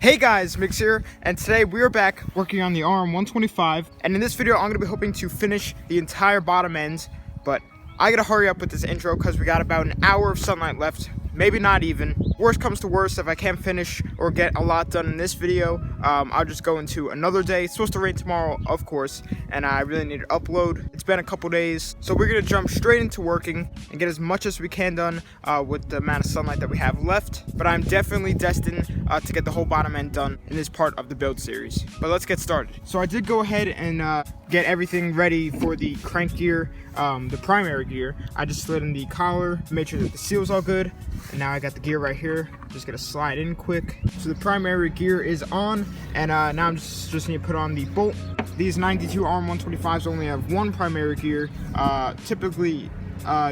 Hey guys, Mix here, and today we're back working on the RM125, and in this video I'm going to be hoping to finish the entire bottom end, but I gotta hurry up with this intro because we got about an hour of sunlight left, maybe not even. Worst comes to worst, if I can't finish or get a lot done in this video, I'll just go into another day. It's supposed to rain tomorrow, of course, and I really need to upload. It's been a couple days, so we're gonna jump straight into working and get as much as we can done with the amount of sunlight that we have left. But I'm definitely destined to get the whole bottom end done in this part of the build series. But let's get started. So I did go ahead and get everything ready for the crank gear, the primary gear. I just slid in the collar, made sure that the seal's all good, and now I got the gear right here. Just gonna slide in quick. So the primary gear is on, and now I'm just need to put on the bolt. These 92 RM125s only have one primary gear. Typically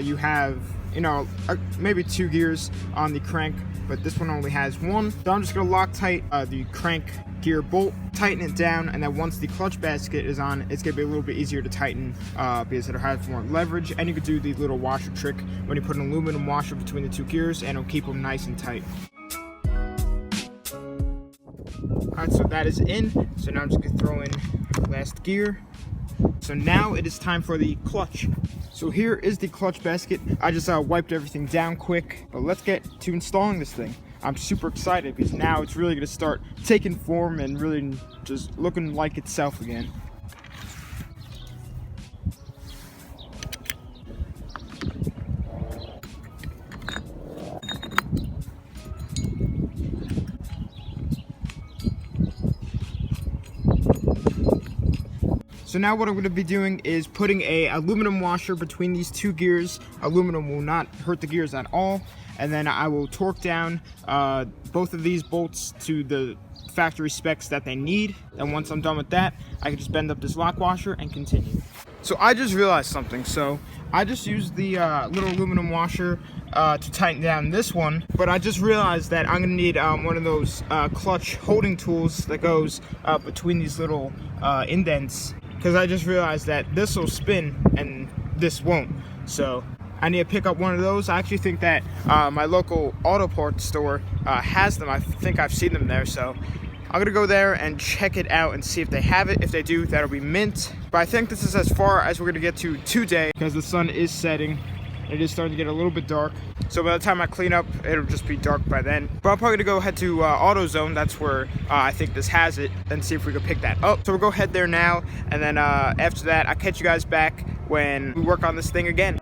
you have, maybe two gears on the crank, but this one only has one. So I'm just gonna Loctite the crank gear bolt, tighten it down, and then once the clutch basket is on, it's gonna be a little bit easier to tighten because it'll have more leverage. And you could do the little washer trick when you put an aluminum washer between the two gears, and it'll keep them nice and tight. Alright, so that is in. So now I'm just gonna throw in last gear. So now it is time for the clutch. So here is the clutch basket. I just wiped everything down quick, but let's get to installing this thing. I'm super excited because now it's really gonna start taking form and really just looking like itself again. So now what I'm going to be doing is putting a aluminum washer between these two gears. Aluminum will not hurt the gears at all. And then I will torque down both of these bolts to the factory specs that they need. And once I'm done with that, I can just bend up this lock washer and continue. So I just realized something. So I just used the little aluminum washer to tighten down this one, but I just realized that I'm gonna need one of those clutch holding tools that goes between these little indents, because I just realized that this will spin and this won't. So I need to pick up one of those. I actually think that my local auto parts store has them. I think I've seen them there, so I'm gonna go there and check it out and see if they have it. If they do, that'll be mint. But I think this is as far as we're gonna get to today because the sun is setting. It is starting to get a little bit dark. So by the time I clean up, it'll just be dark by then. But I'm probably gonna go head to AutoZone. That's where I think this has it, and see if we can pick that up. So we'll go head there now, and then after that, I'll catch you guys back when we work on this thing again.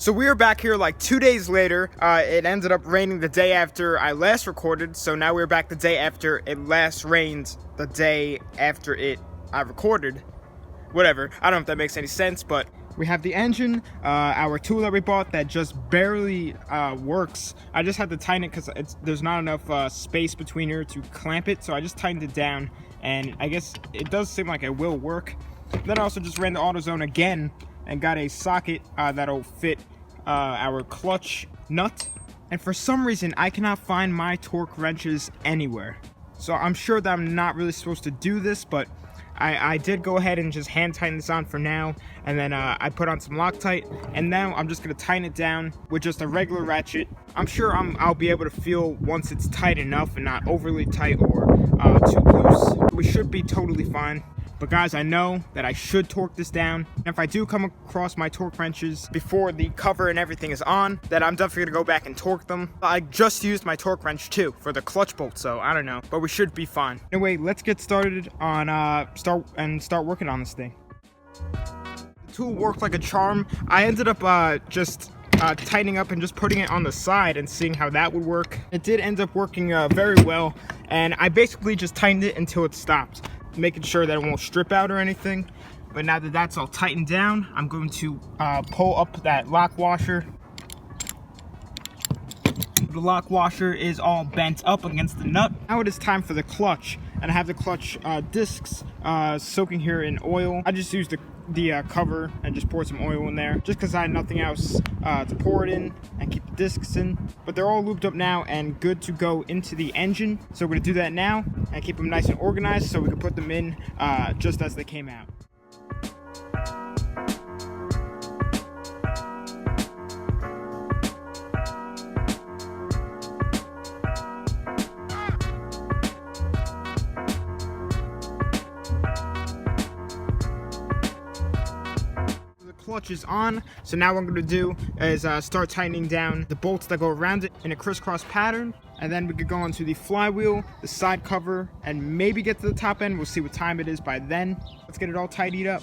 So we are back here like 2 days later. It ended up raining the day after I last recorded, so now we're back the day after it last rained the day after I recorded. Whatever, I don't know if that makes any sense, but we have the engine, our tool that we bought that just barely works. I just had to tighten it because there's not enough space between here to clamp it, so I just tightened it down, and I guess it does seem like it will work. Then I also just ran to AutoZone again and got a socket that'll fit our clutch nut. And for some reason, I cannot find my torque wrenches anywhere. So I'm sure that I'm not really supposed to do this, but I did go ahead and just hand tighten this on for now. And then I put on some Loctite, and now I'm just gonna tighten it down with just a regular ratchet. I'm sure I'll be able to feel once it's tight enough and not overly tight or too loose. We should be totally fine. But guys, I know that I should torque this down. And if I do come across my torque wrenches before the cover and everything is on, then I'm definitely gonna go back and torque them. I just used my torque wrench too for the clutch bolt, so I don't know, but we should be fine. Anyway, let's get started on start working on this thing. The tool worked like a charm. I ended up just tightening up and just putting it on the side and seeing how that would work. It did end up working very well, and I basically just tightened it until it stopped, making sure that it won't strip out or anything. But now that that's all tightened down, I'm going to pull up that lock washer. The lock washer is all bent up against the nut. Now it is time for the clutch. and I have the clutch discs soaking here in oil. I just used the cover and just poured some oil in there just because I had nothing else to pour it in and keep the discs in. But they're all lubed up now and good to go into the engine. So we're going to do that now and keep them nice and organized so we can put them in just as they came out. Clutch is on, so now what I'm going to do is start tightening down the bolts that go around it in a crisscross pattern, and then we could go onto the flywheel, the side cover, and maybe get to the top end. We'll see what time it is by then. Let's get it all tidied up.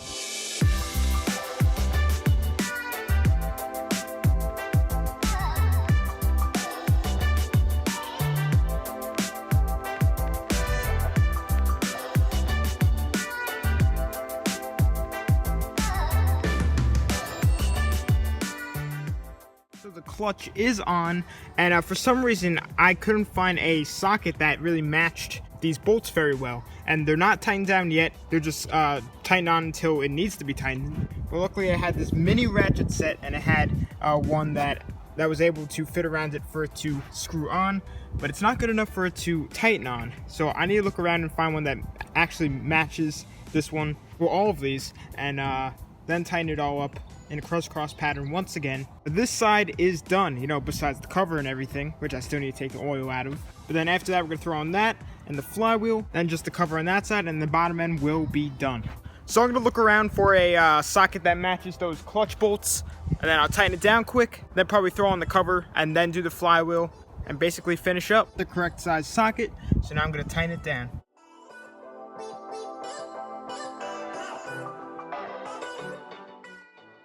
So the clutch is on, and for some reason I couldn't find a socket that really matched these bolts very well, and they're not tightened down yet. They're just tightened on until it needs to be tightened. But luckily I had this mini ratchet set, and it had one that was able to fit around it for it to screw on, but it's not good enough for it to tighten on. So I need to look around and find one that actually matches this one for all of these, and then tighten it all up in a crisscross pattern once again. But this side is done, you know, besides the cover and everything, which I still need to take the oil out of. But then after that, we're gonna throw on that and the flywheel, then just the cover on that side, and the bottom end will be done. So I'm gonna look around for a socket that matches those clutch bolts, and then I'll tighten it down quick, then probably throw on the cover and then do the flywheel and basically finish up the correct size socket. So now I'm gonna tighten it down.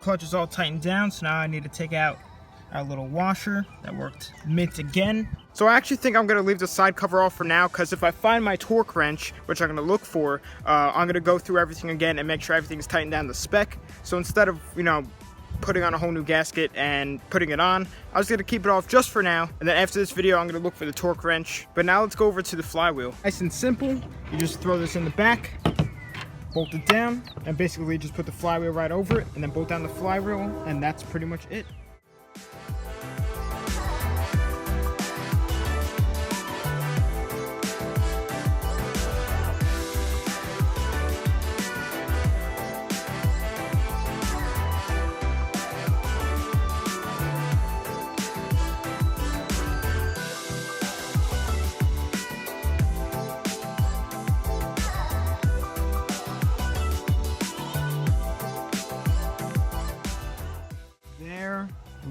Clutch is all tightened down, so now I need to take out our little washer that worked mint again. So I actually think I'm going to leave the side cover off for now, because if I find my torque wrench, which I'm going to look for, I'm going to go through everything again and make sure everything's tightened down to spec. So instead of, you know, putting on a whole new gasket and putting it on, I was going to keep it off just for now, and then after this video I'm going to look for the torque wrench. But now let's go over to the flywheel. Nice and simple. You just throw this in the back, bolt it down, and basically just put the flywheel right over it, and then bolt down the flywheel, and that's pretty much it.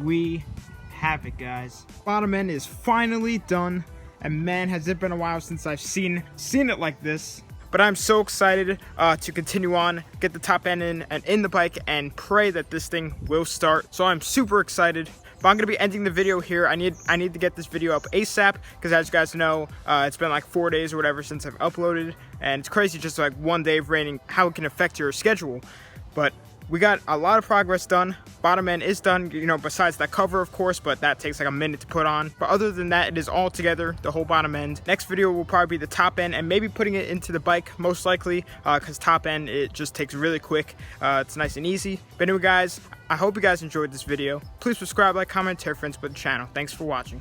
We have it, guys. Bottom end is finally done, and man, has it been a while since I've seen it like this. But I'm so excited to continue on, get the top end in and in the bike, and pray that this thing will start. So I'm super excited. But I'm gonna be ending the video here. I need to get this video up ASAP, because as you guys know, it's been like 4 days or whatever since I've uploaded, and it's crazy just like one day of raining, how it can affect your schedule. But we got a lot of progress done. Bottom end is done, you know, besides that cover, of course, but that takes like a minute to put on. But other than that, it is all together, the whole bottom end. Next video will probably be the top end and maybe putting it into the bike, most likely, because top end, it just takes really quick. It's nice and easy. But anyway, guys, I hope you guys enjoyed this video. Please subscribe, like, comment, tell your friends about the channel. Thanks for watching.